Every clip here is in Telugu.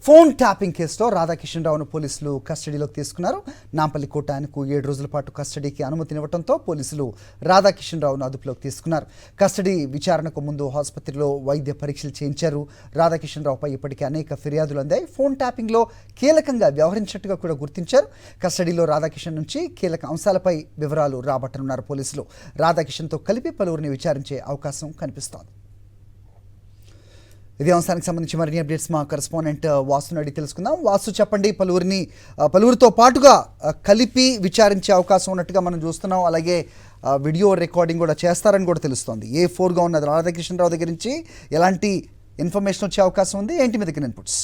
ఫోన్ ట్యాపింగ్ కేసులో రాధాకిషన్ రావును పోలీసులు కస్టడీలోకి తీసుకున్నారు. నాంపల్లి కోర్టు ఆయనకు 7 రోజుల పాటు కస్టడీకి అనుమతినివ్వడంతో పోలీసులు రాధాకిషన్ రావును అదుపులోకి తీసుకున్నారు. కస్టడీ విచారణకు ముందు ఆసుపత్రిలో వైద్య పరీక్షలు చేయించారు. రాధాకిషన్ రావుపై ఇప్పటికే అనేక ఫిర్యాదులు అందాయి. ఫోన్ ట్యాపింగ్లో కీలకంగా వ్యవహరించినట్టుగా కూడా గుర్తించారు. కస్టడీలో రాధాకిషన్ నుంచి కీలక అంశాలపై వివరాలు రాబట్టనున్నారు పోలీసులు. రాధాకిషన్తో కలిపి పలువురిని విచారించే అవకాశం కనిపిస్తోంది. ఇదే అంశానికి సంబంధించి మరిన్ని అప్డేట్స్ మా కరెస్పాండెంట్ వాసుని అడిగి తెలుసుకుందాం. వాసు, చెప్పండి, పలువురితో పాటుగా కలిపి విచారించే అవకాశం ఉన్నట్టుగా మనం చూస్తున్నాం. అలాగే వీడియో రికార్డింగ్ కూడా చేస్తారని కూడా తెలుస్తోంది. A4గా ఉన్నది రాధాకిషన్ రావు దగ్గర నుంచి ఎలాంటి ఇన్ఫర్మేషన్ వచ్చే అవకాశం ఉంది? ఏంటి మీ దగ్గర ఇన్పుట్స్?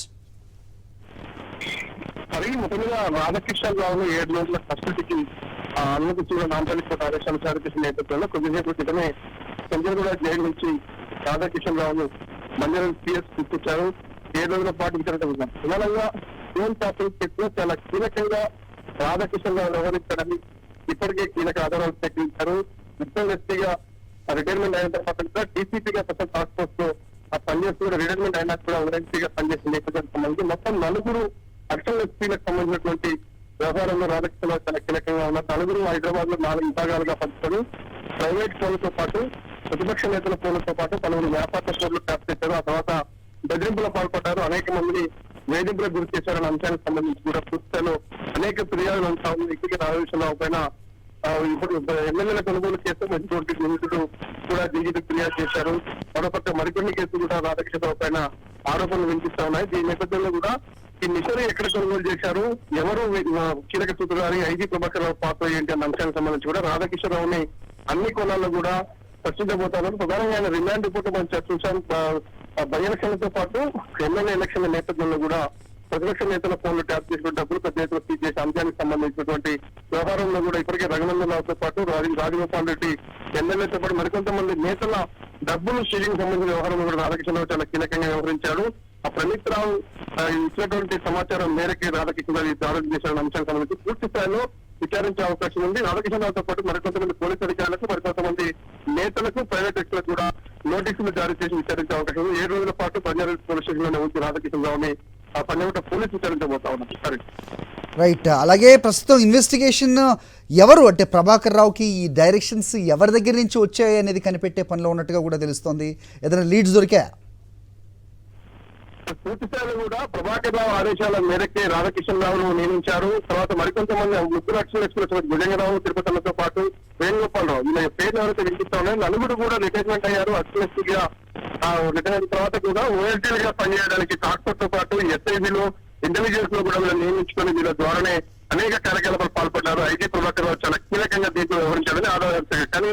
మొదలుగా రాధాకిషన్ రావును 7 రోజుల కస్టడీకి అనుమతించిన నాంపల్లి కోర్టు ఆదేశాలు జారీ చేసిన నేపథ్యంలో కొద్దిసేపు క్రితమే చంద్రగూడ జైలు నుంచి రాధాకిషన్ రావును మంజరం PS తీసుకొచ్చారు. 7 రోజుల పాటు విచారణ ఉన్నాం. ప్రధానంగా ఫోన్ ట్యాపింగ్ కేసులో చాలా కీలకంగా రాధాకిషన్ రావు వ్యవహరించడానికి ఇప్పటికే కీలక ఆధారాలు సేకరించారు. మొత్తం వ్యక్తిగా రిటైర్మెంట్ అయిన తర్వాత కూడా DCPగా స్పెషల్ టాస్క్ ఫోర్స్ లో పనిచేస్తూ రిటైర్మెంట్ అయినా కూడా OSPగా పనిచేసిన నేపథ్యానికి సంబంధించి మొత్తం 4 అడిషనల్ ఎస్పీలకు సంబంధించినటువంటి వ్యవహారంలో రాధాకిషన్ రావు చాలా కీలకంగా ఉన్నారు. 4 హైదరాబాద్ లో 4 విభాగాలుగా పంచుతారు. ప్రైవేట్ ఫోన్లతో పాటు ప్రతిపక్ష నేతల ఫోన్లతో పాటు పలువురు వ్యాపార ఫోన్లు ట్యాప్ చేశారు. ఆ తర్వాత బెదిరింపులో పాల్పడ్డారు. అనేక మందిని వేధింపులకు గురి చేశారన్న అంశానికి సంబంధించి కూడా పూర్తిలో అనేక ఫిర్యాదులు ఉంటా ఉంది. ఇప్పటికే రాధాకిషన్ రావు పైన ఇప్పుడు ఎమ్మెల్యేల కొనుగోలు కేసు మెజారిటీ నిందితుడు కూడా దీనికి ఫిర్యాదు చేశారు. మరోపక్క మరికొన్ని కేసులు కూడా రాధాకిషన్ రావు పైన ఆరోపణలు వినిపిస్తా ఉన్నాయి. దీని నేపథ్యంలో కూడా ఈ మిషనరీ ఎక్కడ కొనుగోలు చేశారు, ఎవరు కీలక సూత్రధారి, ఐజీ ప్రభాకర్ రావు పాత్ర ఏంటి అన్న అంశానికి సంబంధించి కూడా రాధాకిషన్ రావుని అన్ని కోణాల్లో కూడా చర్చించబోతున్నారు. ప్రధానంగా ఆయన రిమాండ్ రిపోర్ట్ మనం చూసాం. బై ఎలక్షన్లతో పాటు ఎమ్మెల్యే ఎలక్షన్ల నేపథ్యంలో కూడా ప్రతిపక్ష నేతల ఫోన్లు ట్యాప్ చేసిన డబ్బులు పెద్ద ఎత్తున సీజ్ చేసే అంశానికి సంబంధించినటువంటి వ్యవహారంలో కూడా ఇప్పటికే రఘునందన్ రావుతో పాటు రాజగోపాల్ రెడ్డి ఎమ్మెల్యేతో పాటు మరికొంతమంది నేతల డబ్బులు సీజింగ్ సంబంధించిన వ్యవహారంలో కూడా రాధాకిషన్ రావు చాలా కీలకంగా వ్యవహరించాడు. ఆ ప్రణీత్ రావు ఇచ్చినటువంటి సమాచారం మేరకి రాధాకిషన్ రావు దాడులు చేసిన అంశానికి సంబంధించి పూర్తి స్థాయిలో విచారించే అవకాశం ఉంది. రాధాకిషన్ రావుతో పాటు మరికొంతమంది పోలీసు అధికారులకు, మరికొంతమంది నేతలకు, ప్రైవేట్ వ్యక్తులకు కూడా నోటీసులు జారీ చేసి విచారించే అవకాశం ఉంది. 7 రోజుల పాటు పంజాబ్ పోలీస్ స్టేషన్ లోనే ఉంచి రాధాకిషన్ రావుని పంజాబ్ పోలీసు విచారించబోతా ఉన్నారు. రైట్. అలాగే ప్రస్తుతం ఇన్వెస్టిగేషన్ ఎవరు అంటే ప్రభాకర్ రావుకి ఈ డైరెక్షన్స్ ఎవరి దగ్గర నుంచి వచ్చాయి అనేది కనిపెట్టే పనిలో ఉన్నట్టుగా కూడా తెలుస్తోంది. ఏదైనా లీడ్స్ దొరికా? పూర్తి స్థాయిలో కూడా ప్రభాకర్ రావు ఆదేశాల మేరకే రాధాకిషన్ రావును నియమించారు. తర్వాత మరికొంతమంది 3 లక్షల ఎక్స్ప్రెస్ భుజంగరావు, తిరుపతితో పాటు వేణుగోపాల్ రావు ఇలా పేర్లు ఎవరైతే వినిపిస్తా ఉన్నాయి. 4 కూడా రిటైర్మెంట్ అయ్యారు. అసలు రిటైర్ అయిన తర్వాత కూడా ఓఎల్టీలుగా పనిచేయడానికి టాక్టర్ తో పాటు SIBలో ఇంటెలిజెన్స్ లో కూడా వీళ్ళు నియమించుకొని వీళ్ళ ద్వారానే అనేక కార్యకలాపాలు పాల్పడ్డారు. ఐజీ ప్రభాకర్ రావు చాలా కీలకంగా దీంట్లో వ్యవహరించాలని ఆధారం. కానీ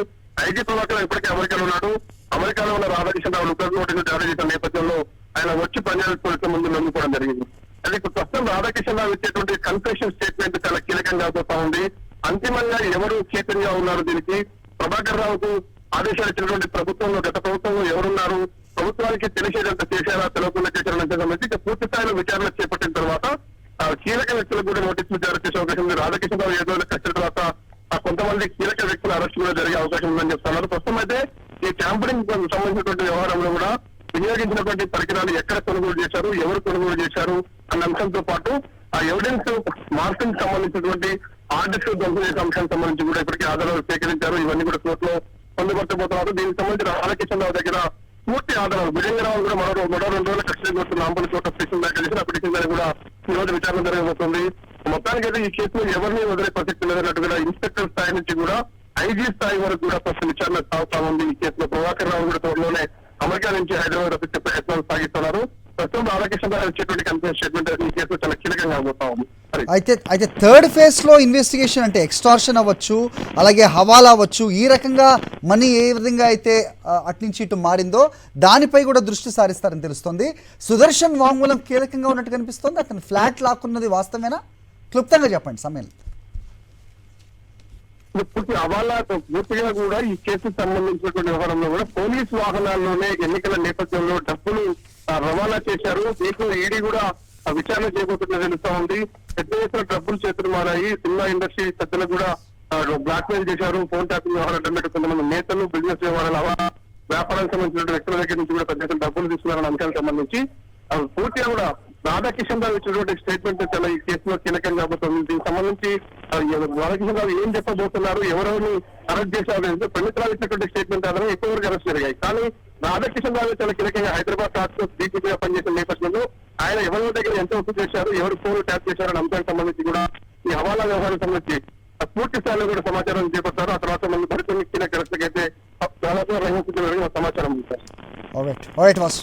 ఐజీ ప్రభాకర్ రావు ఇప్పటికే అమెరికాలో ఉన్నాడు. అమెరికాలో ఉన్న రాధాకిషన్ రావు లుకర్ నోటీసులు జారీ చేసిన నేపథ్యంలో ఆయన వచ్చి పంజాబ్ పోలీసుల ముందు నమ్ముకోవడం జరిగింది. అది ఇప్పుడు ప్రస్తుతం రాధాకిషన్ రావు ఇచ్చేటువంటి కన్ఫెషన్ స్టేట్మెంట్ చాలా కీలకంగా అవుతా ఉంది. అంతిమంగా ఎవరు చైతన్యంగా ఉన్నారు, దీనికి ప్రభాకర్ రావుకు ఆదేశాలు ఇచ్చినటువంటి ప్రభుత్వంలో, గత ప్రభుత్వంలో ఎవరున్నారు, ప్రభుత్వానికి తెలిసేదంత చేశారా, తెలియకుండా చేశారనే సంబంధించి పూర్తి స్థాయిలో విచారణ చేపట్టిన తర్వాత కీలక వ్యక్తులకు కూడా నోటీసులు జారీ చేసే అవకాశం ఉంది. రాధాకిషన్ రావు 7 రోజుల కస్టడీ తర్వాత కొంతమంది కీలక వ్యక్తుల అరెస్ట్ కూడా జరిగే అవకాశం ఉందని చెప్తున్నారు. ప్రస్తుతం అయితే ఈ ట్యాంపరింగ్ సంబంధించినటువంటి వ్యవహారంలో కూడా వినియోగించినటువంటి పరికరాలు ఎక్కడ కొనుగోలు చేశారు, ఎవరు కొనుగోలు చేశారు అన్న అంశంతో పాటు ఆ ఎవిడెన్స్ మార్కింగ్ సంబంధించినటువంటి ఆర్డర్స్ ధ్వంసం చేసే అంశానికి సంబంధించి కూడా ఇప్పటికీ ఆధారాలు సేకరించారు. ఇవన్నీ కూడా కోర్టులో పొందుపరచబోతున్నారు. దీనికి సంబంధించి రాధాకిషన్ రావు దగ్గర పూర్తి ఆధారాలు భుజంగరావు కూడా మరో 2 రోజుల custody court Nampally court petition దాఖలు చేసిన పిటిషన్ మీద కూడా ఈ రోజు విచారణ జరగబోతుంది. మొత్తానికి అయితే ఈ కేసులో ఎవరిని వదిలే ప్రసక్తి లేదన్నట్టు కూడా ఇన్స్పెక్టర్ స్థాయి నుంచి కూడా ఐజీ స్థాయి వరకు కూడా ప్రస్తుతం విచారణ సాగుతా ఉంది. ఈ కేసులో ప్రభాకర్ రావు కూడా త్వరలోనే అమెరికా నుంచి హైదరాబాద్ రప్పించే ప్రయత్నాలు సాగిస్తున్నారు. ప్రస్తుతం రాధాకిషన్ రావు వచ్చేటువంటి కన్ఫరెన్స్ స్టేట్మెంట్ ఈ కేసులో చాలా కీలకంగా అవుతా ఉంది. అయితే థర్డ్ ఫేజ్ లో ఇన్వెస్టిగేషన్ అంటే ఎక్స్టార్షన్ అవ్వచ్చు, అలాగే హవాలా అవ్వచ్చు, ఈ రకంగా మనీ ఏ విధంగా అయితే అట్నుంచి ఇటు మారిందో దానిపై కూడా దృష్టి సారిస్తారని తెలుస్తోంది. సుదర్శన్ వాంగ్మూలం కీలకంగా ఉన్నట్టు కనిపిస్తోంది. అతను ఫ్లాట్ లాక్కున్నది వాస్తవేనా? క్లుప్తంగా చెప్పండి సమయం. పూర్తి హవాలాతో పూర్తిగా కూడా ఈ కేసుకు సంబంధించినటువంటి వ్యవహారంలో కూడా పోలీసు వాహనాల్లోనే ఎన్నికల నేపథ్యంలో డబ్బులు రవాణా చేశారు. దీంట్లో ఈడీ కూడా విచారణ చేయబోతున్నది తెలుస్తా ఉంది. పెద్ద ఎత్తున డబ్బులు చేతులు మారాయి. సినిమా ఇండస్ట్రీ పెద్దలు కూడా బ్లాక్ మెయిల్ చేశారు. ఫోన్ ట్యాపింగ్ వ్యవహారాలు కొంతమంది నేతలు, బిజినెస్ వ్యవహారాలు, వ్యాపారానికి సంబంధించిన వ్యక్తుల దగ్గర నుంచి కూడా పెద్ద ఎత్తున డబ్బులు తీసుకున్నారన్న అంశానికి సంబంధించి పూర్తిగా కూడా రాధాకిషన్ రావు ఇచ్చినటువంటి స్టేట్మెంట్ చాలా ఈ కేసులో కీలకం కాబోతుంది. దీనికి సంబంధించి రాధాకిషన్ రావు ఏం చెప్పబోతున్నారు, ఎవరెవరిని అరెస్ట్ చేశారు, ప్రభుత్వాలు ఇచ్చినటువంటి స్టేట్మెంట్ ఆధారంగా ఎక్కువ వరకు అరెస్ట్ జరిగాయి. కానీ రాధాకిషన్ రావు చాలా కీలకంగా హైదరాబాద్ టాస్క్ ఫోర్స్ డీజీపీగా పనిచేసిన నేపథ్యంలో ఆయన ఎవరి దగ్గర ఎంత వసూలు చేశారు, ఎవరు ఫోన్లు ట్యాప్ చేశారనే అంశానికి సంబంధించి కూడా ఈ హవాలా వ్యవహారానికి సంబంధించి పూర్తి స్థాయిలో కూడా సమాచారం చేపడతారు. ఆ తర్వాత మళ్ళీ మరికొన్ని కీలక అయితే దాదాపు సమాచారం ఉంది సార్. ఆల్రైట్ వాసు.